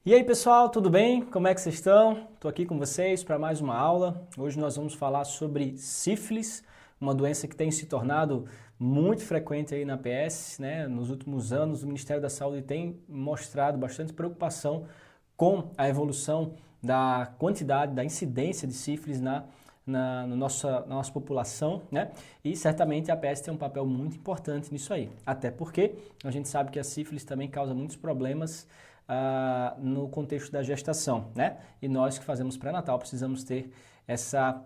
E aí pessoal, tudo bem? Como é que vocês estão? Estou aqui com vocês para mais uma aula. Hoje nós vamos falar sobre sífilis, uma doença que tem se tornado muito frequente aí na PS, né? Nos últimos anos o Ministério da Saúde tem mostrado bastante preocupação com a evolução da quantidade, da incidência de sífilis na nossa população, né? E certamente a PS tem um papel muito importante nisso aí, até porque a gente sabe que a sífilis também causa muitos problemas no contexto da gestação, né? E nós que fazemos pré-natal precisamos ter essa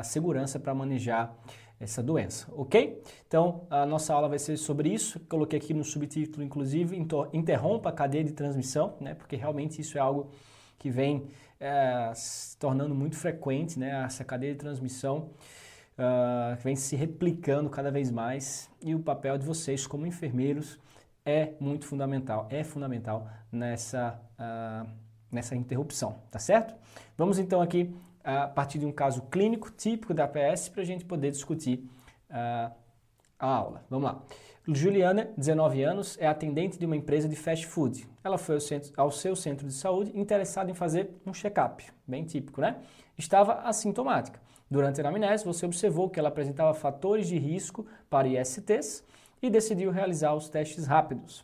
segurança para manejar essa doença, ok? Então, a nossa aula vai ser sobre isso. Coloquei aqui no subtítulo, inclusive, interrompa a cadeia de transmissão, né? Porque realmente isso é algo que vem se tornando muito frequente, né? Essa cadeia de transmissão que vem se replicando cada vez mais, e o papel de vocês como enfermeiros é muito fundamental, nessa interrupção, tá certo? Vamos então aqui a partir de um caso clínico típico da APS para a gente poder discutir a aula. Vamos lá. Juliana, 19 anos, é atendente de uma empresa de fast food. Ela foi ao seu centro de saúde interessada em fazer um check-up, bem típico, né? Estava assintomática. Durante a anamnese, você observou que ela apresentava fatores de risco para ISTs e decidiu realizar os testes rápidos.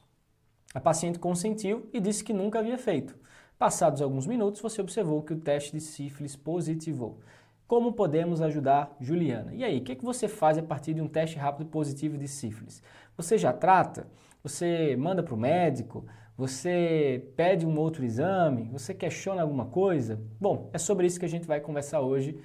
A paciente consentiu e disse que nunca havia feito. Passados alguns minutos, você observou que o teste de sífilis positivou. Como podemos ajudar Juliana? E aí, o que você faz a partir de um teste rápido positivo de sífilis? Você já trata? Você manda para o médico? Você pede um outro exame? Você questiona alguma coisa? Bom, é sobre isso que a gente vai conversar hoje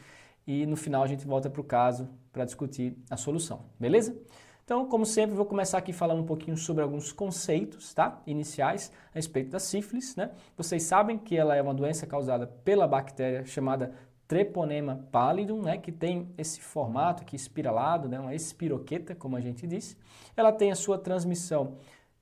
e no final a gente volta para o caso para discutir a solução, beleza? Então, como sempre, vou começar aqui falando um pouquinho sobre alguns conceitos, tá? Iniciais a respeito da sífilis, né? Vocês sabem que ela é uma doença causada pela bactéria chamada Treponema pallidum, né? Que tem esse formato aqui espiralado, né? Uma espiroqueta, como a gente disse. Ela tem a sua transmissão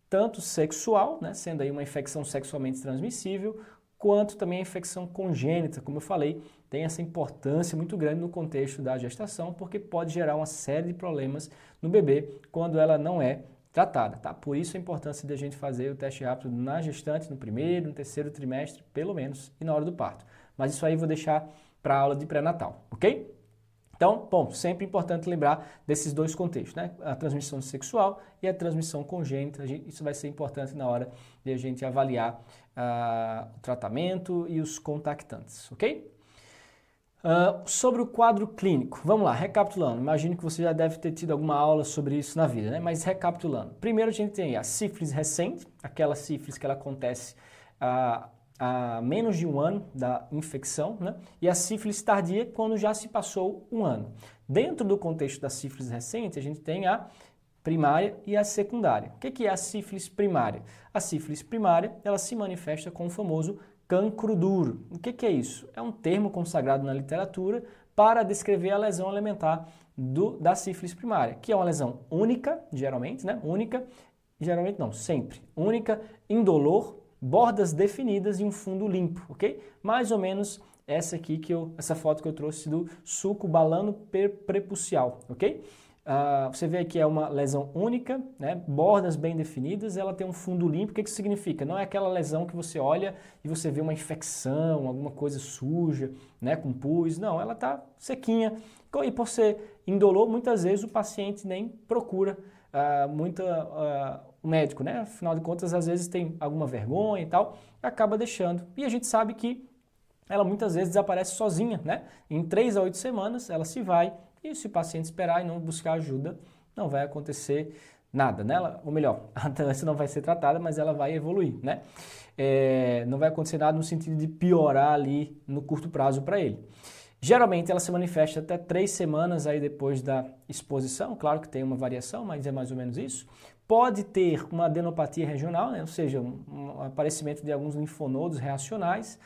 tanto sexual, né? Sendo aí uma infecção sexualmente transmissível, quanto também a infecção congênita, como eu falei, tem essa importância muito grande no contexto da gestação, porque pode gerar uma série de problemas no bebê quando ela não é tratada, tá? Por isso a importância de a gente fazer o teste rápido na gestante, no primeiro, no terceiro trimestre, pelo menos, e na hora do parto. Mas isso aí eu vou deixar para a aula de pré-natal, ok? Então, bom, sempre importante lembrar desses dois contextos, né? A transmissão sexual e a transmissão congênita. Isso vai ser importante na hora de a gente avaliar o tratamento e os contactantes, ok? Sobre o quadro clínico, vamos lá, recapitulando. Imagino que você já deve ter tido alguma aula sobre isso na vida, né? Mas recapitulando. Primeiro a gente tem a sífilis recente, aquela sífilis que ela acontece há menos de um ano da infecção, né? E a sífilis tardia quando já se passou um ano. Dentro do contexto da sífilis recente, a gente tem a primária e a secundária. O que é a sífilis primária? A sífilis primária, ela se manifesta com o famoso cancro duro. O que é isso? É um termo consagrado na literatura para descrever a lesão alimentar da sífilis primária, que é uma lesão única, geralmente, né? Única, geralmente não, sempre. Única, indolor, bordas definidas e um fundo limpo, ok? Mais ou menos essa foto que eu trouxe do sulco balano prepucial, ok? Você vê que é uma lesão única, né? Bordas bem definidas, ela tem um fundo limpo. O que significa? Não é aquela lesão que você olha e você vê uma infecção, alguma coisa suja, né? Com pus. Não, ela está sequinha. E por ser indolor, muitas vezes o paciente nem procura o médico, né? Afinal de contas, às vezes tem alguma vergonha e tal, acaba deixando. E a gente sabe que ela muitas vezes desaparece sozinha, né? Em 3 a 8 semanas ela se vai, e se o paciente esperar e não buscar ajuda, não vai acontecer nada, né? Ou melhor, a doença não vai ser tratada, mas ela vai evoluir, né? Não vai acontecer nada no sentido de piorar ali no curto prazo para ele. Geralmente ela se manifesta até 3 semanas aí depois da exposição, claro que tem uma variação, mas é mais ou menos isso. Pode ter uma adenopatia regional, né? Ou seja, um aparecimento de alguns linfonodos reacionais.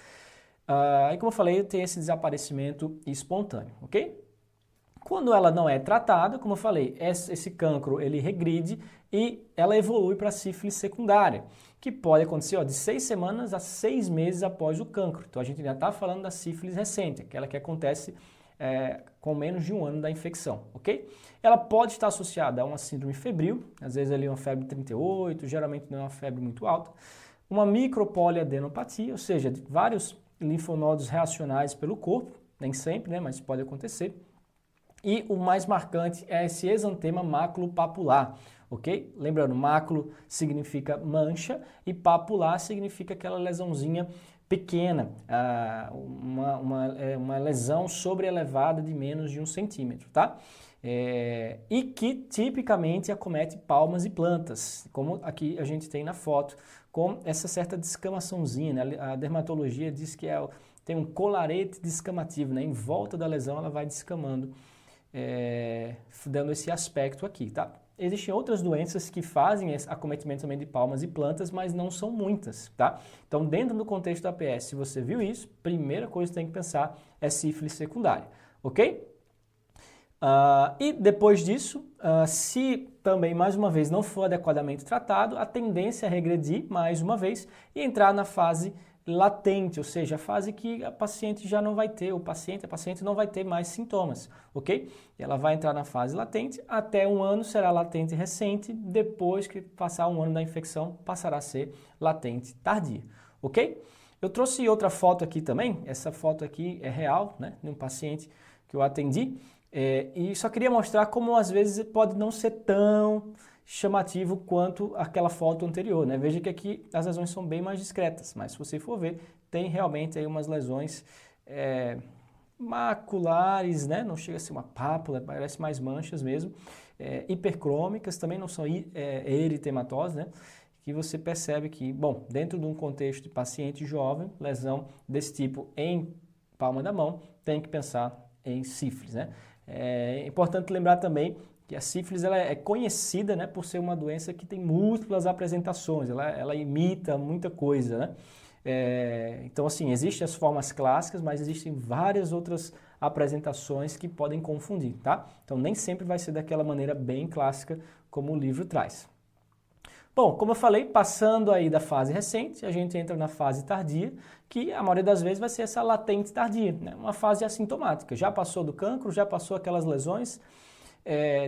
E como eu falei, tem esse desaparecimento espontâneo, ok? Quando ela não é tratada, como eu falei, esse cancro ele regride e ela evolui para a sífilis secundária, que pode acontecer de 6 semanas a 6 meses após o cancro. Então a gente já está falando da sífilis recente, aquela que acontece com menos de um ano da infecção, ok? Ela pode estar associada a uma síndrome febril, às vezes ali uma febre 38, geralmente não é uma febre muito alta, uma micropoliadenopatia, ou seja, vários linfonodos reacionais pelo corpo, nem sempre, né, mas pode acontecer. E o mais marcante é esse exantema maculopapular, ok? Lembrando, máculo significa mancha e papular significa aquela lesãozinha pequena, uma lesão sobreelevada de menos de 1 centímetro, tá? E que tipicamente acomete palmas e plantas, como aqui a gente tem na foto, com essa certa descamaçãozinha, né? A dermatologia diz que tem um colarete descamativo, né? Em volta da lesão ela vai descamando, dando esse aspecto aqui, tá? Existem outras doenças que fazem esse acometimento também de palmas e plantas, mas não são muitas, tá? Então, dentro do contexto da APS, se você viu isso, primeira coisa que tem que pensar é sífilis secundária, ok? E depois disso, se também, mais uma vez, não for adequadamente tratado, a tendência é regredir, mais uma vez, e entrar na fase latente, ou seja, a fase que a paciente já não vai ter, a paciente não vai ter mais sintomas, ok? Ela vai entrar na fase latente, até 1 ano será latente recente, depois que passar 1 ano da infecção, passará a ser latente tardia, ok? Eu trouxe outra foto aqui também, essa foto aqui é real, né, de um paciente que eu atendi, e só queria mostrar como às vezes pode não ser tão chamativo quanto aquela foto anterior, né? Veja que aqui as lesões são bem mais discretas, mas se você for ver, tem realmente aí umas lesões maculares, né? Não chega a ser uma pápula, parece mais manchas mesmo, hipercrômicas, também não são eritematosas, né? Que você percebe que, bom, dentro de um contexto de paciente jovem, lesão desse tipo em palma da mão, tem que pensar em sífilis, né? É importante lembrar também que a sífilis ela é conhecida, né, por ser uma doença que tem múltiplas apresentações, ela imita muita coisa, né? Então, assim, existem as formas clássicas, mas existem várias outras apresentações que podem confundir, tá? Então, nem sempre vai ser daquela maneira bem clássica como o livro traz. Bom, como eu falei, passando aí da fase recente, a gente entra na fase tardia, que a maioria das vezes vai ser essa latente tardia, né? Uma fase assintomática. Já passou do cancro, já passou aquelas lesões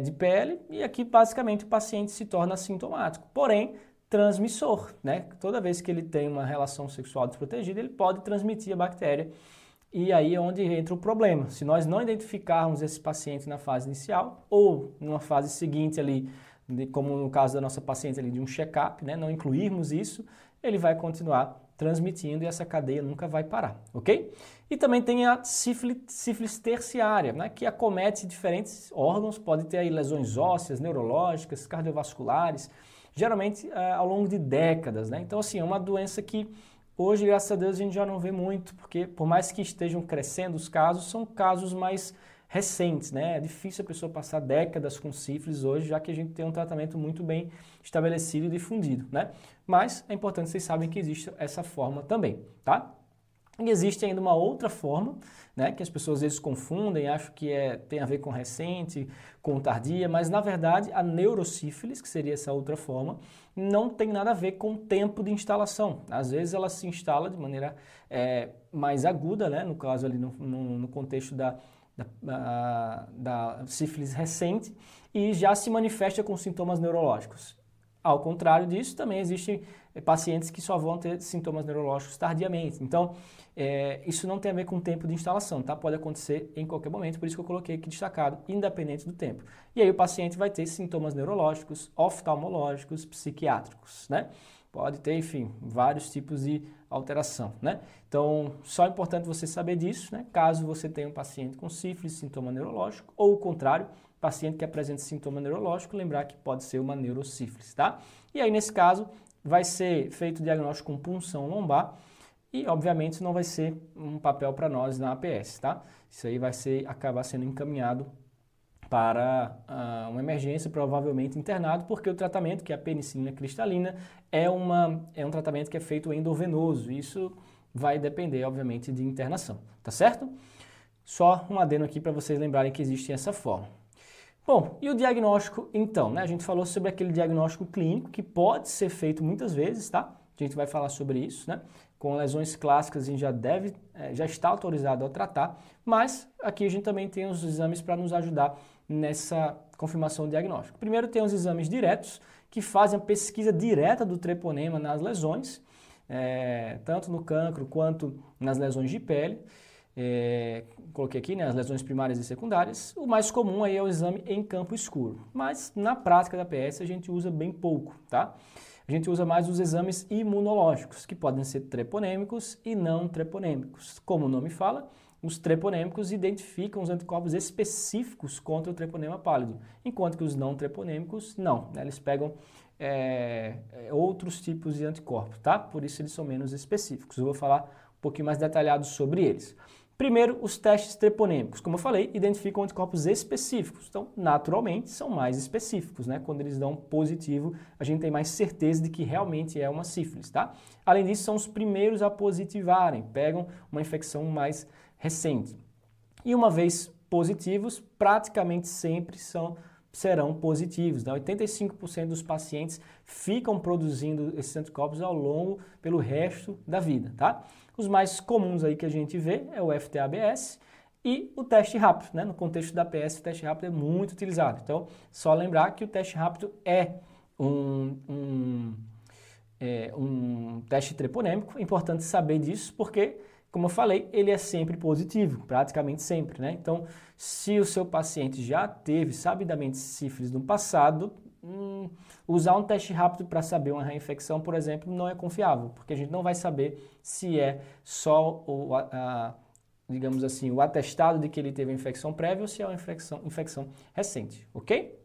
de pele e aqui basicamente o paciente se torna assintomático, porém transmissor, né? Toda vez que ele tem uma relação sexual desprotegida, ele pode transmitir a bactéria e aí é onde entra o problema. Se nós não identificarmos esse paciente na fase inicial ou numa fase seguinte ali, como no caso da nossa paciente ali de um check-up, né? Não incluirmos isso, ele vai continuar transmitindo e essa cadeia nunca vai parar, ok? E também tem a sífilis terciária, né, que acomete diferentes órgãos, pode ter aí lesões ósseas, neurológicas, cardiovasculares, geralmente ao longo de décadas, né? Então, assim, é uma doença que hoje, graças a Deus, a gente já não vê muito, porque por mais que estejam crescendo os casos, são casos mais recentes, né? É difícil a pessoa passar décadas com sífilis hoje, já que a gente tem um tratamento muito bem estabelecido e difundido, né? Mas é importante vocês saberem que existe essa forma também, tá? E existe ainda uma outra forma, né, que as pessoas às vezes confundem, acham que tem a ver com recente, com tardia, mas na verdade a neurosífilis, que seria essa outra forma, não tem nada a ver com tempo de instalação. Às vezes ela se instala de maneira mais aguda, né, no caso ali no contexto da sífilis recente, e já se manifesta com sintomas neurológicos. Ao contrário disso, também existem pacientes que só vão ter sintomas neurológicos tardiamente. Então, isso não tem a ver com o tempo de instalação, tá? Pode acontecer em qualquer momento, por isso que eu coloquei aqui destacado, independente do tempo. E aí o paciente vai ter sintomas neurológicos, oftalmológicos, psiquiátricos, né? Pode ter, enfim, vários tipos de alteração, né? Então, só é importante você saber disso, né? Caso você tenha um paciente com sífilis, sintoma neurológico, ou o contrário, paciente que apresenta sintoma neurológico, lembrar que pode ser uma neurosífilis, tá? E aí, nesse caso, vai ser feito o diagnóstico com punção lombar e, obviamente, isso não vai ser um papel para nós na APS, tá? Isso aí vai acabar sendo encaminhado para uma emergência, provavelmente internado, porque o tratamento, que é a penicilina cristalina, é um tratamento que é feito endovenoso. Isso vai depender, obviamente, de internação, tá certo? Só um adendo aqui para vocês lembrarem que existe essa forma. Bom, e o diagnóstico então, né? A gente falou sobre aquele diagnóstico clínico que pode ser feito muitas vezes, tá? A gente vai falar sobre isso, né? Com lesões clássicas a gente já está autorizado a tratar, mas aqui a gente também tem os exames para nos ajudar nessa confirmação diagnóstica. Primeiro tem os exames diretos, que fazem a pesquisa direta do treponema nas lesões, tanto no cancro quanto nas lesões de pele. Coloquei aqui, né, as lesões primárias e secundárias. O mais comum aí é o exame em campo escuro, mas na prática da PS a gente usa bem pouco, tá? A gente usa mais os exames imunológicos, que podem ser treponêmicos e não treponêmicos. Como o nome fala, os treponêmicos identificam os anticorpos específicos contra o treponema pálido, enquanto que os não treponêmicos não, né? Eles pegam outros tipos de anticorpos, tá? Por isso eles são menos específicos. Eu vou falar um pouquinho mais detalhado sobre eles. Primeiro, os testes treponêmicos. Como eu falei, identificam anticorpos específicos. Então, naturalmente, são mais específicos, né? Quando eles dão positivo, a gente tem mais certeza de que realmente é uma sífilis, tá? Além disso, são os primeiros a positivarem, pegam uma infecção mais recente. E uma vez positivos, praticamente sempre serão positivos, né? 85% dos pacientes ficam produzindo esses anticorpos ao longo, pelo resto da vida, tá? Os mais comuns aí que a gente vê é o FT-ABS e o teste rápido, né? No contexto da PS, o teste rápido é muito utilizado. Então, só lembrar que o teste rápido é um teste treponêmico. É importante saber disso porque, como eu falei, ele é sempre positivo, praticamente sempre, né? Então, se o seu paciente já teve sabidamente sífilis no passado, usar um teste rápido para saber uma reinfecção, por exemplo, não é confiável, porque a gente não vai saber se é só digamos assim, o atestado de que ele teve a infecção prévia ou se é uma infecção recente, ok?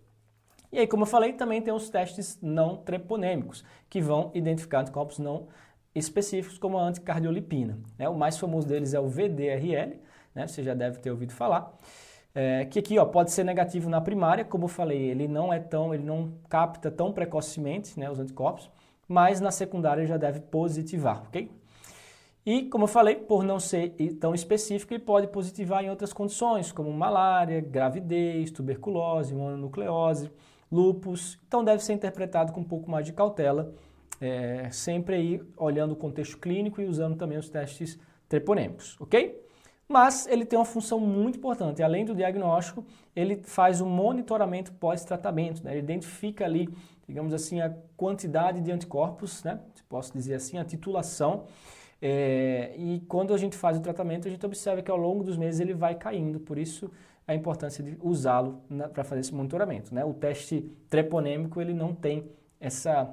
E aí, como eu falei, também tem os testes não treponêmicos, que vão identificar anticorpos não específicos, como a anticardiolipina, né? O mais famoso deles é o VDRL, né? Você já deve ter ouvido falar. Que aqui pode ser negativo na primária, como eu falei, ele não capta tão precocemente, né, os anticorpos, mas na secundária já deve positivar, ok? E, como eu falei, por não ser tão específico, ele pode positivar em outras condições, como malária, gravidez, tuberculose, mononucleose, lúpus. Então deve ser interpretado com um pouco mais de cautela, sempre aí olhando o contexto clínico e usando também os testes treponêmicos, ok? Mas ele tem uma função muito importante. Além do diagnóstico, ele faz um monitoramento pós-tratamento, né? Ele identifica ali, digamos assim, a quantidade de anticorpos, né? Se posso dizer assim, a titulação. E quando a gente faz o tratamento, a gente observa que ao longo dos meses ele vai caindo. Por isso, a importância de usá-lo para fazer esse monitoramento, né? O teste treponêmico, ele não tem essa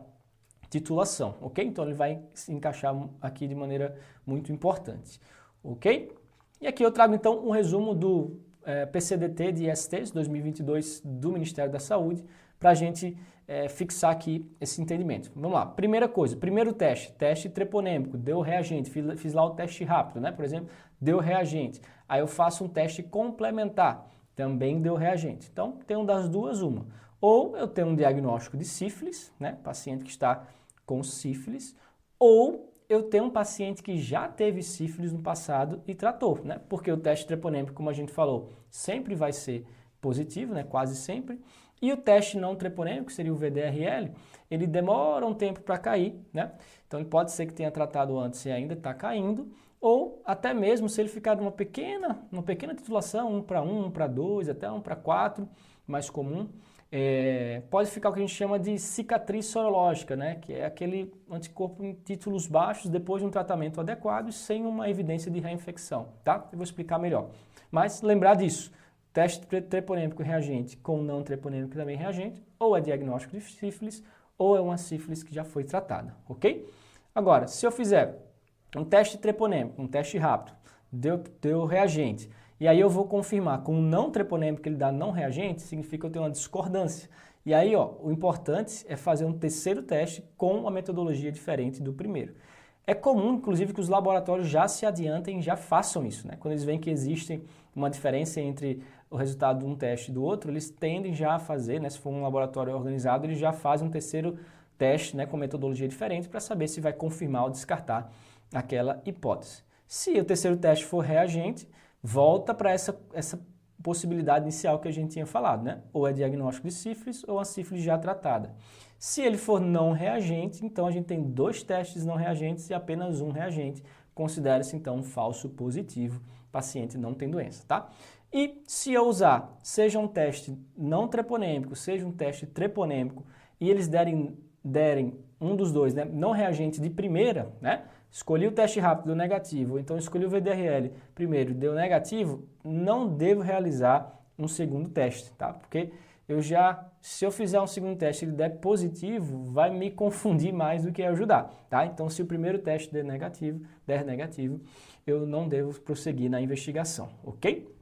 titulação, ok? Então, ele vai se encaixar aqui de maneira muito importante, ok? E aqui eu trago então um resumo do PCDT de ISTs 2022 do Ministério da Saúde para a gente fixar aqui esse entendimento. Vamos lá, primeira coisa, primeiro teste treponêmico, deu reagente, fiz lá o teste rápido, né? Por exemplo, deu reagente. Aí eu faço um teste complementar, também deu reagente. Então, tem das duas uma. Ou eu tenho um diagnóstico de sífilis, né? Paciente que está com sífilis, ou eu tenho um paciente que já teve sífilis no passado e tratou, né? Porque o teste treponêmico, como a gente falou, sempre vai ser positivo, né? Quase sempre. E o teste não treponêmico, que seria o VDRL, ele demora um tempo para cair, né? Então, ele pode ser que tenha tratado antes e ainda está caindo, ou até mesmo se ele ficar numa pequena titulação, 1 para 1, 1 para 2, até 1 para 4, mais comum, pode ficar o que a gente chama de cicatriz sorológica, né? Que é aquele anticorpo em títulos baixos depois de um tratamento adequado e sem uma evidência de reinfecção, tá? Eu vou explicar melhor. Mas lembrar disso, teste treponêmico reagente com não treponêmico também reagente, ou é diagnóstico de sífilis, ou é uma sífilis que já foi tratada, ok? Agora, se eu fizer um teste treponêmico, um teste rápido, deu reagente, e aí eu vou confirmar com o não treponêmico que ele dá não reagente, significa que eu tenho uma discordância. E aí, o importante é fazer um terceiro teste com uma metodologia diferente do primeiro. É comum, inclusive, que os laboratórios já se adiantem e já façam isso, né? Quando eles veem que existe uma diferença entre o resultado de um teste e do outro, eles tendem já a fazer, né? Se for um laboratório organizado, eles já fazem um terceiro teste, né, com metodologia diferente para saber se vai confirmar ou descartar aquela hipótese. Se o terceiro teste for reagente, volta para essa possibilidade inicial que a gente tinha falado, né? Ou é diagnóstico de sífilis ou a sífilis já tratada. Se ele for não reagente, então a gente tem 2 testes não reagentes e apenas um reagente. Considera-se então um falso positivo, o paciente não tem doença, tá? E se eu usar, seja um teste não treponêmico, seja um teste treponêmico, e eles derem um dos dois, né, não reagente de primeira, né, escolhi o teste rápido, deu negativo, ou então escolhi o VDRL primeiro, deu negativo, não devo realizar um segundo teste, tá? Porque se eu fizer um segundo teste e ele der positivo, vai me confundir mais do que ajudar, tá? Então, se o primeiro teste der negativo, eu não devo prosseguir na investigação, ok?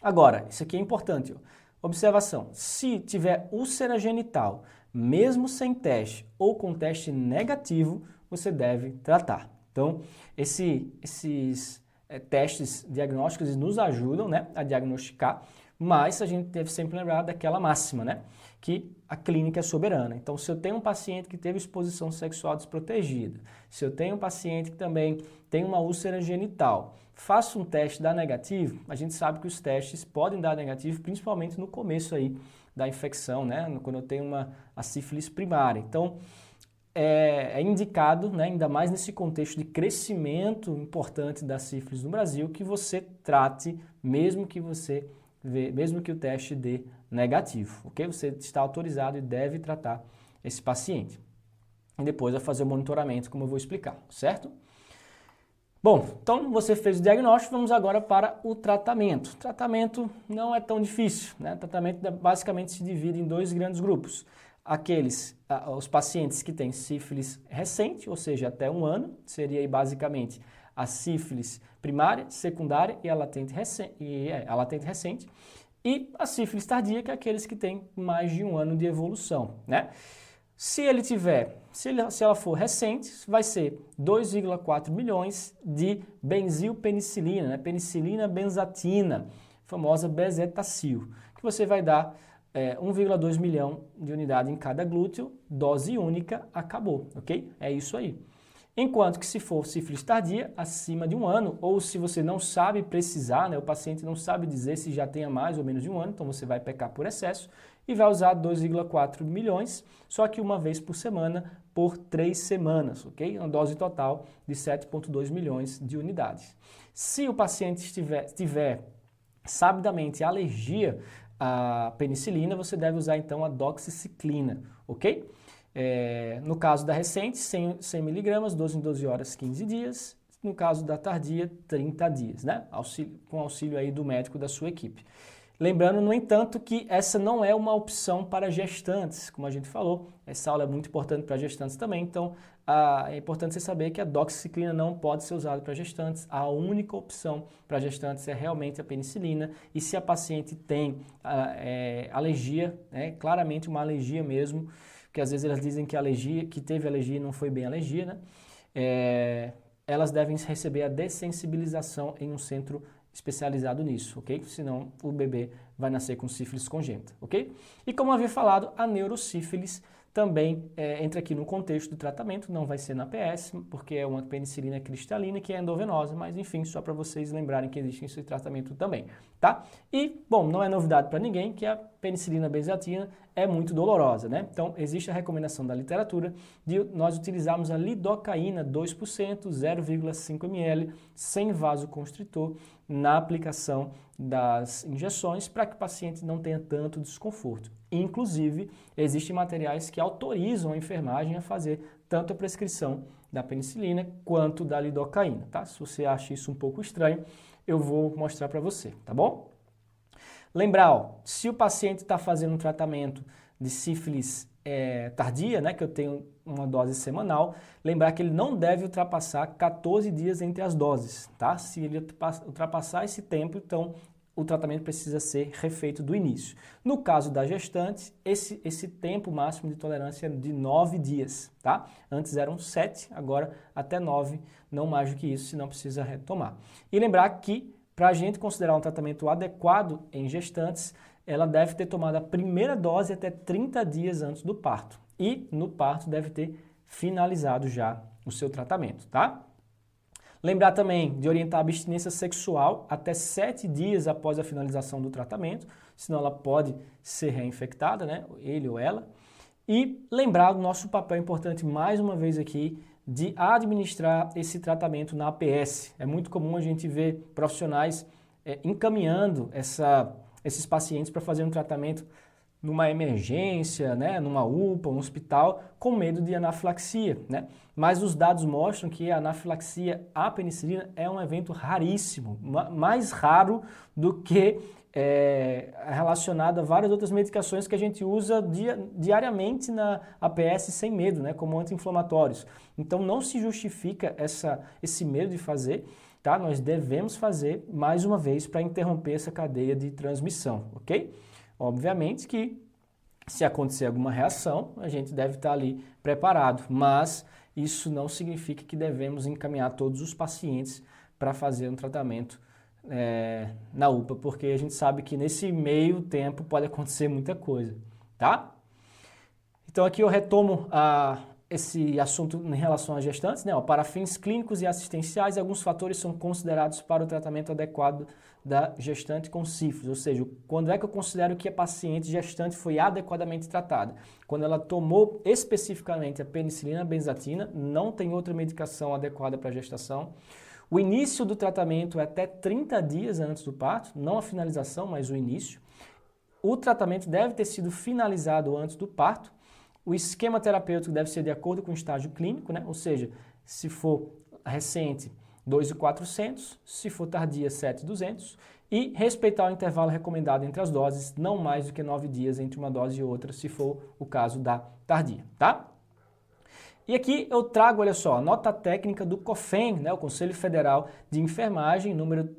Agora, isso aqui é importante, ó. Observação, se tiver úlcera genital, mesmo sem teste ou com teste negativo, você deve tratar. Então, esses testes diagnósticos nos ajudam, né, a diagnosticar, mas a gente deve sempre lembrar daquela máxima, né, que a clínica é soberana. Então, se eu tenho um paciente que teve exposição sexual desprotegida, se eu tenho um paciente que também tem uma úlcera genital, faço um teste, dá negativo, a gente sabe que os testes podem dar negativo, principalmente no começo aí da infecção, né, quando eu tenho a sífilis primária. Então, é indicado, né, ainda mais nesse contexto de crescimento importante da sífilis no Brasil, que você trate, mesmo que o teste dê negativo, ok? Você está autorizado e deve tratar esse paciente. E depois vai fazer o monitoramento, como eu vou explicar, certo? Bom, então você fez o diagnóstico, vamos agora para o tratamento. O tratamento não é tão difícil, né? O tratamento basicamente se divide em dois grandes grupos. Os pacientes que têm sífilis recente, ou seja, até 1 ano, seria aí basicamente a sífilis primária, secundária e a latente recente, e a sífilis tardia, que é aqueles que têm mais de 1 ano de evolução, né? Se ela for recente, vai ser 2,4 milhões de benzilpenicilina, né? Penicilina benzatina, famosa bezetacil, que você vai dar 1,2 milhão de unidade em cada glúteo, dose única, acabou, ok? É isso aí. Enquanto que se for sífilis tardia, acima de 1 ano, ou se você não sabe precisar, né, o paciente não sabe dizer se já tenha mais ou menos de 1 ano, então você vai pecar por excesso e vai usar 2,4 milhões, só que uma vez por semana, por 3 semanas, ok? Uma dose total de 7,2 milhões de unidades. Se o paciente tiver sabidamente alergia à penicilina, você deve usar então a doxiciclina, ok? No caso da recente, 100 mg, 12 em 12 horas, 15 dias. No caso da tardia, 30 dias, né? Com auxílio aí do médico da sua equipe. Lembrando, no entanto, que essa não é uma opção para gestantes, como a gente falou. Essa aula é muito importante para gestantes também, então é importante você saber que a doxiciclina não pode ser usada para gestantes. A única opção para gestantes é realmente a penicilina, e se a paciente tem alergia, claramente uma alergia mesmo, que às vezes elas dizem que teve alergia e não foi bem alergia, né? Elas devem receber a dessensibilização em um centro especializado nisso, ok? Senão o bebê vai nascer com sífilis congênita, ok? E como havia falado, a neurosífilis também entra aqui no contexto do tratamento, não vai ser na PS, porque é uma penicilina cristalina que é endovenosa, mas enfim, só para vocês lembrarem que existe esse tratamento também, tá? E, bom, não é novidade para ninguém que a penicilina benzatina é muito dolorosa, né? Então, existe a recomendação da literatura de nós utilizarmos a lidocaína 2%, 0,5 ml, sem vasoconstritor, na aplicação das injeções, para que o paciente não tenha tanto desconforto. Inclusive, existem materiais que autorizam a enfermagem a fazer tanto a prescrição da penicilina quanto da lidocaína, tá? Se você acha isso um pouco estranho, eu vou mostrar para você, tá bom? Lembrar, ó, se o paciente está fazendo um tratamento de sífilis tardia, né, que eu tenho uma dose semanal, lembrar que ele não deve ultrapassar 14 dias entre as doses, tá? Se ele ultrapassar esse tempo, então o tratamento precisa ser refeito do início. No caso da gestante, esse tempo máximo de tolerância é de 9 dias, tá? Antes eram 7, agora até 9, não mais do que isso, senão precisa retomar. E lembrar que, para a gente considerar um tratamento adequado em gestantes, ela deve ter tomado a primeira dose até 30 dias antes do parto. E no parto deve ter finalizado já o seu tratamento, tá? Lembrar também de orientar a abstinência sexual até 7 dias após a finalização do tratamento, senão ela pode ser reinfectada, né? Ele ou ela. E lembrar do nosso papel importante, mais uma vez aqui, de administrar esse tratamento na APS. É muito comum a gente ver profissionais encaminhando esses pacientes para fazer um tratamento numa emergência, né, numa UPA, um hospital, com medo de anafilaxia, né? Mas os dados mostram que a anafilaxia à penicilina é um evento raríssimo, mais raro do que relacionado a várias outras medicações que a gente usa diariamente na APS sem medo, né, como anti-inflamatórios. Então não se justifica esse medo de fazer, tá? Nós devemos fazer mais uma vez para interromper essa cadeia de transmissão, ok? Obviamente que se acontecer alguma reação, a gente deve estar ali preparado, mas isso não significa que devemos encaminhar todos os pacientes para fazer um tratamento na UPA, porque a gente sabe que nesse meio tempo pode acontecer muita coisa, tá? Então aqui eu retomo esse assunto em relação às gestantes, né? Para fins clínicos e assistenciais, alguns fatores são considerados para o tratamento adequado da gestante com sífilis, ou seja, quando é que eu considero que a paciente gestante foi adequadamente tratada? Quando ela tomou especificamente a penicilina benzatina, não tem outra medicação adequada para a gestação. O início do tratamento é até 30 dias antes do parto, não a finalização, mas o início. O tratamento deve ter sido finalizado antes do parto. O esquema terapêutico deve ser de acordo com o estágio clínico, né? Ou seja, se for recente, 2.400, se for tardia, 7.200, e respeitar o intervalo recomendado entre as doses, não mais do que 9 dias entre uma dose e outra, se for o caso da tardia, tá? E aqui eu trago, olha só, a nota técnica do COFEN, né, o Conselho Federal de Enfermagem, número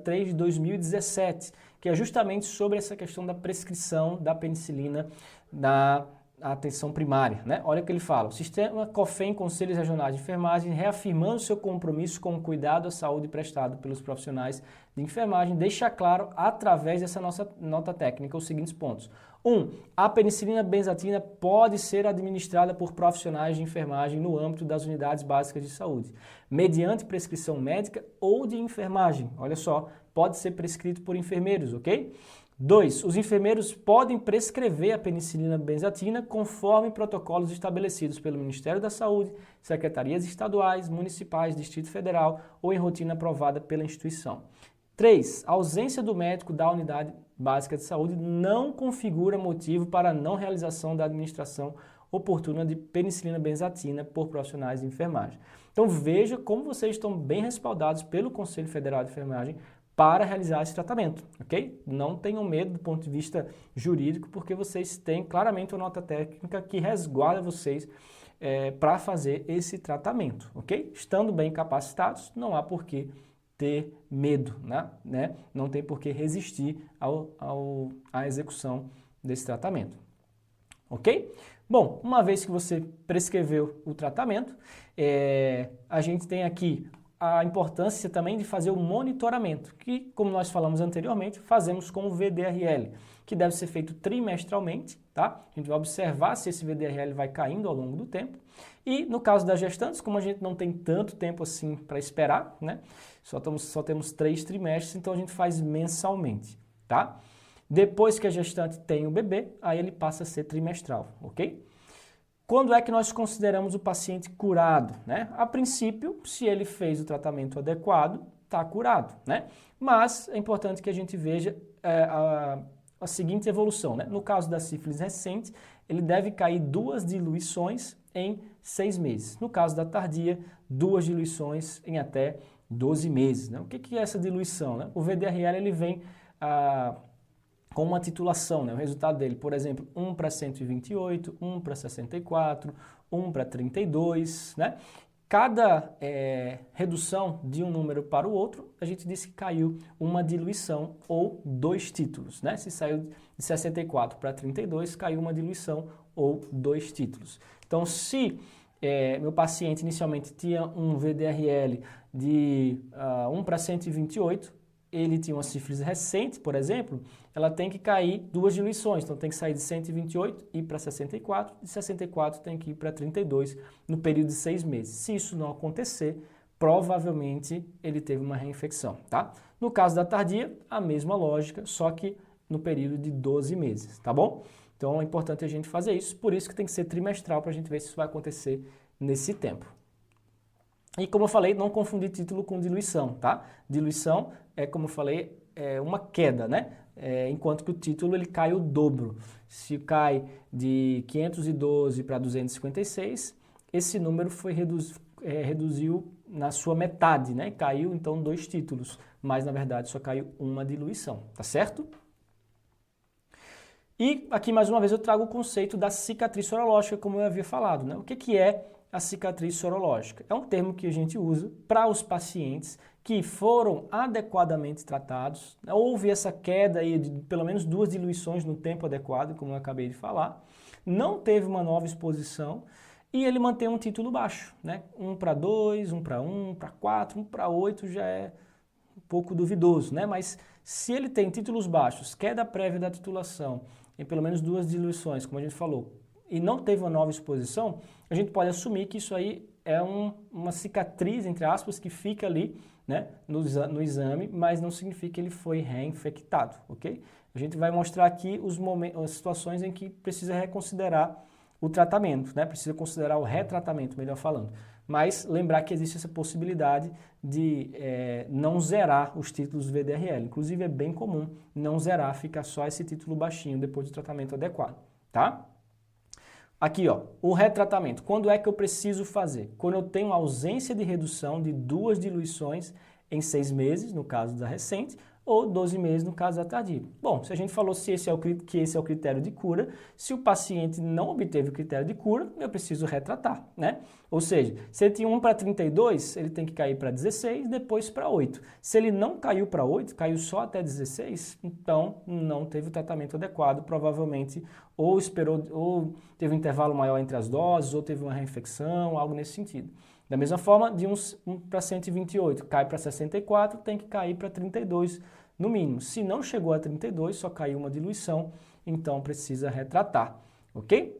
03 de 2017, que é justamente sobre essa questão da prescrição da penicilina na atenção primária, né? Olha o que ele fala: o sistema COFEN, Conselhos Regionais de Enfermagem, reafirmando seu compromisso com o cuidado à saúde prestado pelos profissionais de enfermagem, deixa claro, através dessa nossa nota técnica, os seguintes pontos. 1. A penicilina benzatina pode ser administrada por profissionais de enfermagem no âmbito das unidades básicas de saúde, mediante prescrição médica ou de enfermagem. Olha só, pode ser prescrito por enfermeiros, ok? 2. Os enfermeiros podem prescrever a penicilina benzatina conforme protocolos estabelecidos pelo Ministério da Saúde, secretarias estaduais, municipais, Distrito Federal ou em rotina aprovada pela instituição. 3. A ausência do médico da unidade básica de saúde não configura motivo para a não realização da administração oportuna de penicilina benzatina por profissionais de enfermagem. Então veja como vocês estão bem respaldados pelo Conselho Federal de Enfermagem para realizar esse tratamento, ok? Não tenham medo do ponto de vista jurídico, porque vocês têm claramente uma nota técnica que resguarda vocês para fazer esse tratamento, ok? Estando bem capacitados, não há por que ter medo, né? Não tem por que resistir à execução desse tratamento, ok? Bom, uma vez que você prescreveu o tratamento, a gente tem aqui a importância também de fazer o monitoramento, que, como nós falamos anteriormente, fazemos com o VDRL, que deve ser feito trimestralmente, tá? A gente vai observar se esse VDRL vai caindo ao longo do tempo. E no caso das gestantes, como a gente não tem tanto tempo assim para esperar, né? Só temos 3 trimestres, então a gente faz mensalmente, tá? Depois que a gestante tem o bebê, aí ele passa a ser trimestral, ok? Quando é que nós consideramos o paciente curado, né? A princípio, se ele fez o tratamento adequado, está curado, né? Mas é importante que a gente veja a seguinte evolução, né? No caso da sífilis recente, ele deve cair 2 diluições em 6 meses. No caso da tardia, 2 diluições em até 12 meses, né? O que é essa diluição, né? O VDRL ele vem com uma titulação, né? O resultado dele, por exemplo, 1 para 128, 1 para 64, 1 para 32, né? Cada redução de um número para o outro, a gente disse que caiu uma diluição ou 2 títulos, né? Se saiu de 64 para 32, caiu uma diluição ou 2 títulos. Então, se meu paciente inicialmente tinha um VDRL de 1 para 128, ele tinha uma sífilis recente, por exemplo, ela tem que cair 2 diluições, então tem que sair de 128 e ir para 64, de 64 tem que ir para 32 no período de 6 meses. Se isso não acontecer, provavelmente ele teve uma reinfecção, tá? No caso da tardia, a mesma lógica, só que no período de 12 meses, tá bom? Então é importante a gente fazer isso, por isso que tem que ser trimestral para a gente ver se isso vai acontecer nesse tempo. E como eu falei, não confundir título com diluição, tá? Diluição como eu falei, uma queda, né? Enquanto que o título ele cai o dobro. Se cai de 512 para 256, esse número reduziu na sua metade, né? Caiu então 2 títulos, mas na verdade só caiu uma diluição, tá certo? E aqui mais uma vez eu trago o conceito da cicatriz sorológica, como eu havia falado, né? O que é a cicatriz sorológica? É um termo que a gente usa para os pacientes que foram adequadamente tratados, houve essa queda aí de pelo menos 2 diluições no tempo adequado, como eu acabei de falar, não teve uma nova exposição e ele mantém um título baixo, né? 1 para 2, 1 para 1, para 4, 1 para 8 já é um pouco duvidoso, né? Mas se ele tem títulos baixos, queda prévia da titulação, em pelo menos 2 diluições, como a gente falou, e não teve uma nova exposição, a gente pode assumir que isso aí é uma cicatriz, entre aspas, que fica ali, né, no exame, mas não significa que ele foi reinfectado, ok? A gente vai mostrar aqui as situações em que precisa reconsiderar o tratamento, né? Precisa considerar o retratamento, melhor falando. Mas lembrar que existe essa possibilidade de não zerar os títulos VDRL. Inclusive é bem comum não zerar, ficar só esse título baixinho depois do tratamento adequado, tá? Aqui, ó, o retratamento. Quando é que eu preciso fazer? Quando eu tenho ausência de redução de 2 diluições em 6 meses, no caso da recente, ou 12 meses no caso da tardia. Bom, se a gente falou que esse é o critério de cura, se o paciente não obteve o critério de cura, eu preciso retratar, né? Ou seja, se ele tinha 1 para 32, ele tem que cair para 16, depois para 8. Se ele não caiu para 8, caiu só até 16, então não teve o tratamento adequado, provavelmente ou esperou, ou teve um intervalo maior entre as doses, ou teve uma reinfecção, algo nesse sentido. Da mesma forma, de 1 para 128, cai para 64, tem que cair para 32 no mínimo. Se não chegou a 32, só caiu uma diluição, então precisa retratar, ok?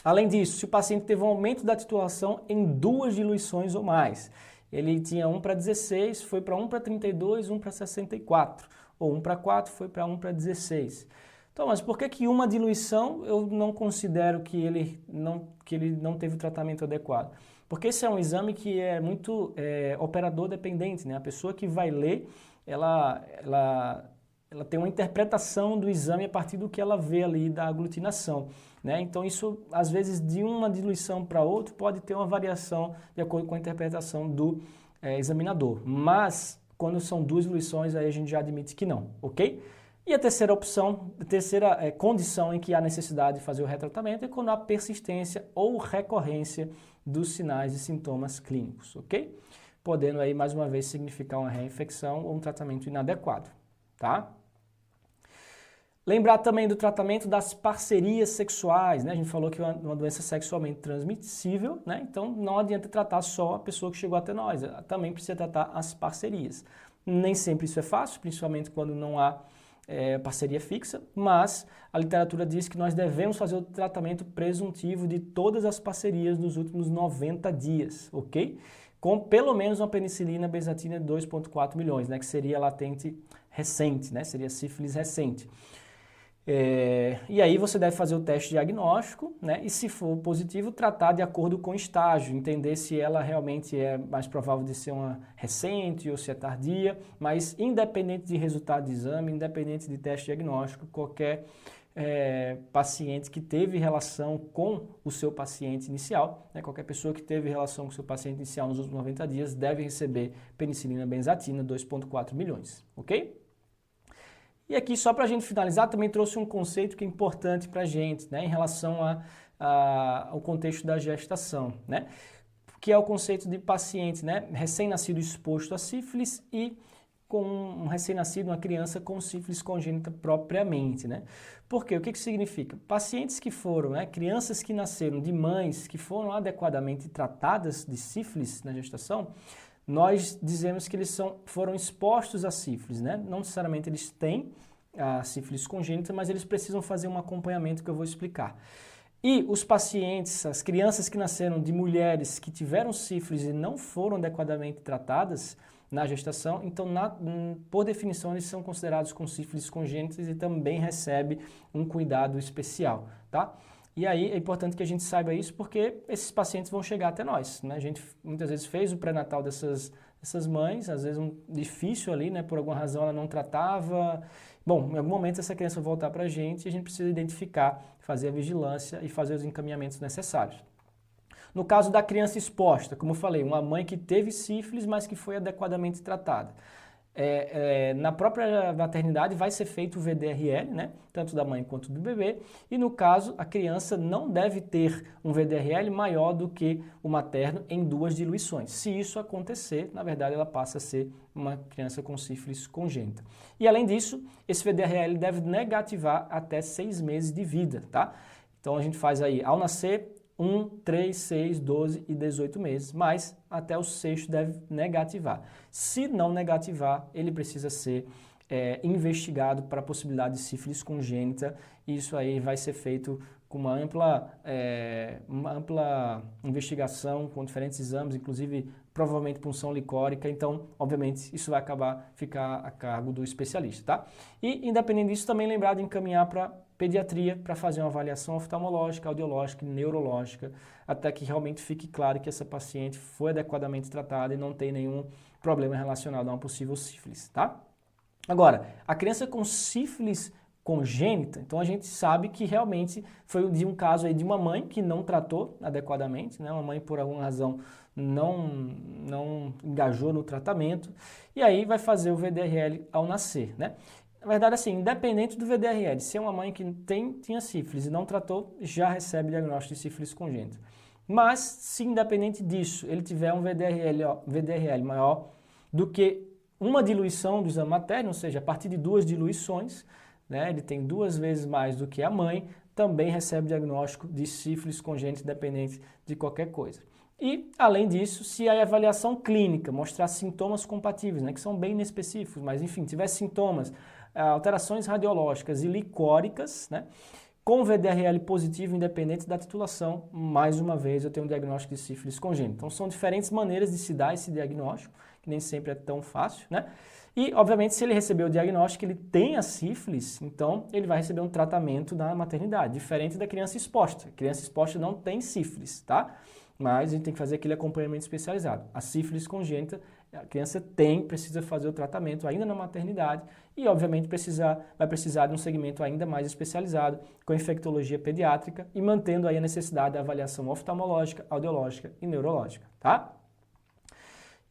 Além disso, se o paciente teve um aumento da titulação em 2 diluições ou mais, ele tinha 1 para 16, foi para 1 para 32, 1 para 64, ou 1 para 4, foi para 1 para 16. Então, mas por que uma diluição eu não considero que ele não teve o tratamento adequado? Porque esse é um exame que é muito operador dependente, né? A pessoa que vai ler, ela tem uma interpretação do exame a partir do que ela vê ali da aglutinação, né? Então isso, às vezes, de uma diluição para outra, pode ter uma variação de acordo com a interpretação do examinador. Mas, quando são 2 diluições, aí a gente já admite que não, ok? E a terceira opção, a terceira condição em que há necessidade de fazer o retratamento é quando há persistência ou recorrência dos sinais e sintomas clínicos, ok? Podendo aí, mais uma vez, significar uma reinfecção ou um tratamento inadequado, tá? Lembrar também do tratamento das parcerias sexuais, né? A gente falou que é uma doença sexualmente transmissível, né? Então não adianta tratar só a pessoa que chegou até nós, também precisa tratar as parcerias. Nem sempre isso é fácil, principalmente quando não há parceria fixa, mas a literatura diz que nós devemos fazer o tratamento presuntivo de todas as parcerias nos últimos 90 dias, ok? Com pelo menos uma penicilina benzatina de 2,4 milhões, né? Que seria latente recente, né? Seria sífilis recente. E aí você deve fazer o teste diagnóstico, né? E se for positivo, tratar de acordo com o estágio, entender se ela realmente é mais provável de ser uma recente ou se é tardia, mas independente de resultado de exame, independente de teste diagnóstico, qualquer paciente que teve relação com o seu paciente inicial, né? Qualquer pessoa que teve relação com o seu paciente inicial nos últimos 90 dias deve receber penicilina benzatina 2,4 milhões, ok? E aqui, só para a gente finalizar, também trouxe um conceito que é importante para a gente, né, em relação ao contexto da gestação, né, que é o conceito de paciente, né, recém-nascido exposto a sífilis e com um recém-nascido, uma criança com sífilis congênita propriamente, né. Por quê? O que significa? Pacientes que foram, né, crianças que nasceram de mães que foram adequadamente tratadas de sífilis na gestação, nós dizemos que eles foram expostos a sífilis, né? Não necessariamente eles têm a sífilis congênita, mas eles precisam fazer um acompanhamento que eu vou explicar. E os pacientes, as crianças que nasceram de mulheres que tiveram sífilis e não foram adequadamente tratadas na gestação, então, por definição, eles são considerados com sífilis congênitas e também recebem um cuidado especial, tá? E aí é importante que a gente saiba isso porque esses pacientes vão chegar até nós, né? A gente muitas vezes fez o pré-natal essas mães, às vezes difícil ali, né, por alguma razão ela não tratava. Bom, em algum momento essa criança vai voltar para a gente e a gente precisa identificar, fazer a vigilância e fazer os encaminhamentos necessários. No caso da criança exposta, como eu falei, uma mãe que teve sífilis, mas que foi adequadamente tratada. Na própria maternidade vai ser feito o VDRL, né? Tanto da mãe quanto do bebê, e no caso a criança não deve ter um VDRL maior do que o materno em 2 diluições. Se isso acontecer, na verdade ela passa a ser uma criança com sífilis congênita. E além disso, esse VDRL deve negativar até 6 meses de vida, tá? Então a gente faz aí, ao nascer, 1, 3, 6, 12 e 18 meses, mas até o 6º deve negativar. Se não negativar, ele precisa ser investigado para a possibilidade de sífilis congênita, e isso aí vai ser feito com uma ampla investigação, com diferentes exames, inclusive provavelmente punção licórica, então, obviamente, isso vai ficar a cargo do especialista, tá? E, independente disso, também lembrar de encaminhar para pediatria para fazer uma avaliação oftalmológica, audiológica e neurológica, até que realmente fique claro que essa paciente foi adequadamente tratada e não tem nenhum problema relacionado a uma possível sífilis, tá? Agora, a criança com sífilis congênita, então a gente sabe que realmente foi de um caso aí de uma mãe que não tratou adequadamente, né? Uma mãe por alguma razão não engajou no tratamento, e aí vai fazer o VDRL ao nascer, né? Na verdade, assim, independente do VDRL, se é uma mãe que tinha sífilis e não tratou, já recebe diagnóstico de sífilis congênita. Mas, se independente disso, ele tiver um VDRL maior do que uma diluição do exame materno, ou seja, a partir de 2 diluições, né, ele tem 2 vezes mais do que a mãe, também recebe diagnóstico de sífilis congênita, independente de qualquer coisa. E, além disso, se a avaliação clínica mostrar sintomas compatíveis, né, que são bem inespecíficos, mas enfim, tiver sintomas, alterações radiológicas e licóricas, né, com VDRL positivo, independente da titulação, mais uma vez eu tenho um diagnóstico de sífilis congênita. Então, são diferentes maneiras de se dar esse diagnóstico, que nem sempre é tão fácil, né? E, obviamente, se ele receber o diagnóstico, ele tem a sífilis, então ele vai receber um tratamento na maternidade, diferente da criança exposta. A criança exposta não tem sífilis, tá? Mas a gente tem que fazer aquele acompanhamento especializado. A sífilis congênita, a criança precisa fazer o tratamento ainda na maternidade e, obviamente, vai precisar de um segmento ainda mais especializado com infectologia pediátrica e mantendo aí a necessidade da avaliação oftalmológica, audiológica e neurológica, tá?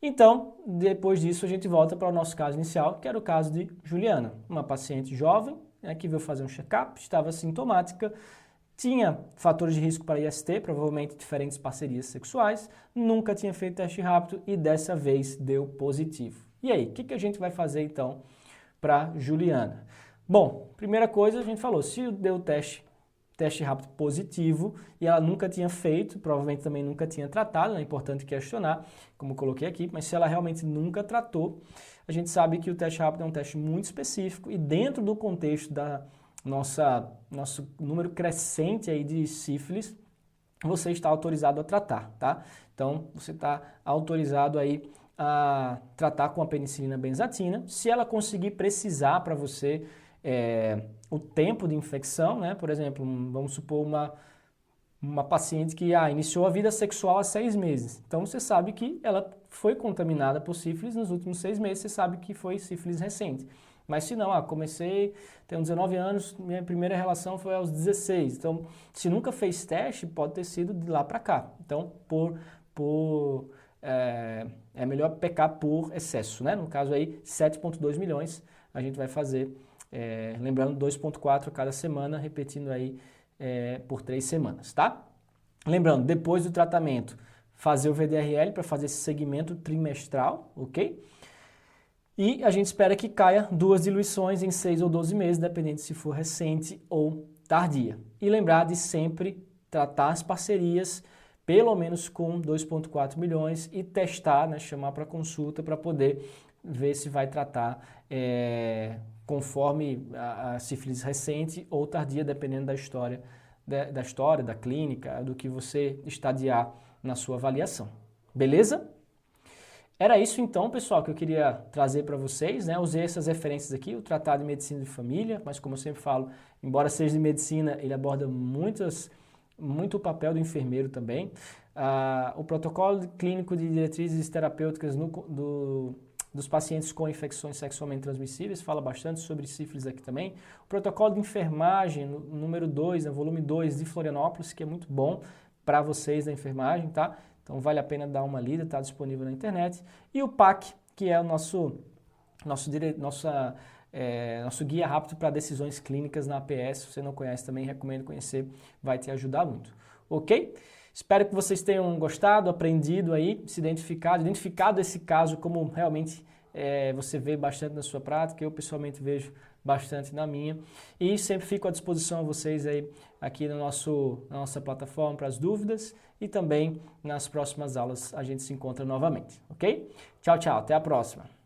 Então, depois disso, a gente volta para o nosso caso inicial, que era o caso de Juliana, uma paciente jovem, né, que veio fazer um check-up, estava sintomática, tinha fatores de risco para IST, provavelmente diferentes parcerias sexuais, nunca tinha feito teste rápido e dessa vez deu positivo. E aí, o que a gente vai fazer então para Juliana? Bom, primeira coisa a gente falou, se deu teste rápido positivo e ela nunca tinha feito, provavelmente também nunca tinha tratado, é importante questionar, como eu coloquei aqui, mas se ela realmente nunca tratou, a gente sabe que o teste rápido é um teste muito específico e dentro do contexto da nosso número crescente aí de sífilis, você está autorizado a tratar, tá? Então, você está autorizado aí a tratar com a penicilina benzatina. Se ela conseguir precisar para você o tempo de infecção, né? Por exemplo, vamos supor uma paciente que iniciou a vida sexual há 6 meses. Então, você sabe que ela foi contaminada por sífilis nos últimos 6 meses, você sabe que foi sífilis recente. Mas se não, tenho 19 anos, minha primeira relação foi aos 16. Então, se nunca fez teste, pode ter sido de lá para cá. Então, é melhor pecar por excesso, né? No caso aí, 7,2 milhões a gente vai fazer, lembrando 2,4 a cada semana, repetindo aí por 3 semanas, tá? Lembrando, depois do tratamento, fazer o VDRL para fazer esse segmento trimestral, ok? E a gente espera que caia 2 diluições em 6 ou 12 meses, dependendo se for recente ou tardia. E lembrar de sempre tratar as parcerias, pelo menos com 2,4 milhões e testar, né, chamar para consulta para poder ver se vai tratar conforme a sífilis recente ou tardia, dependendo da história, da clínica, do que você estadiar na sua avaliação. Beleza? Era isso então, pessoal, que eu queria trazer para vocês, né? Usei essas referências aqui, o Tratado de Medicina de Família, mas como eu sempre falo, embora seja de medicina, ele aborda muito o papel do enfermeiro também. O protocolo clínico de diretrizes terapêuticas dos pacientes com infecções sexualmente transmissíveis, fala bastante sobre sífilis aqui também. O protocolo de enfermagem, número 2, volume 2 de Florianópolis, que é muito bom para vocês da enfermagem, tá? Então vale a pena dar uma lida, está disponível na internet. E o PAC, que é o nosso guia rápido para decisões clínicas na APS. Se você não conhece também, recomendo conhecer, vai te ajudar muito. Ok? Espero que vocês tenham gostado, aprendido aí, se identificado esse caso como realmente você vê bastante na sua prática. Eu pessoalmente vejo bastante na minha. E sempre fico à disposição a vocês aí aqui na nossa plataforma para as dúvidas e também nas próximas aulas a gente se encontra novamente, ok? Tchau, tchau, até a próxima!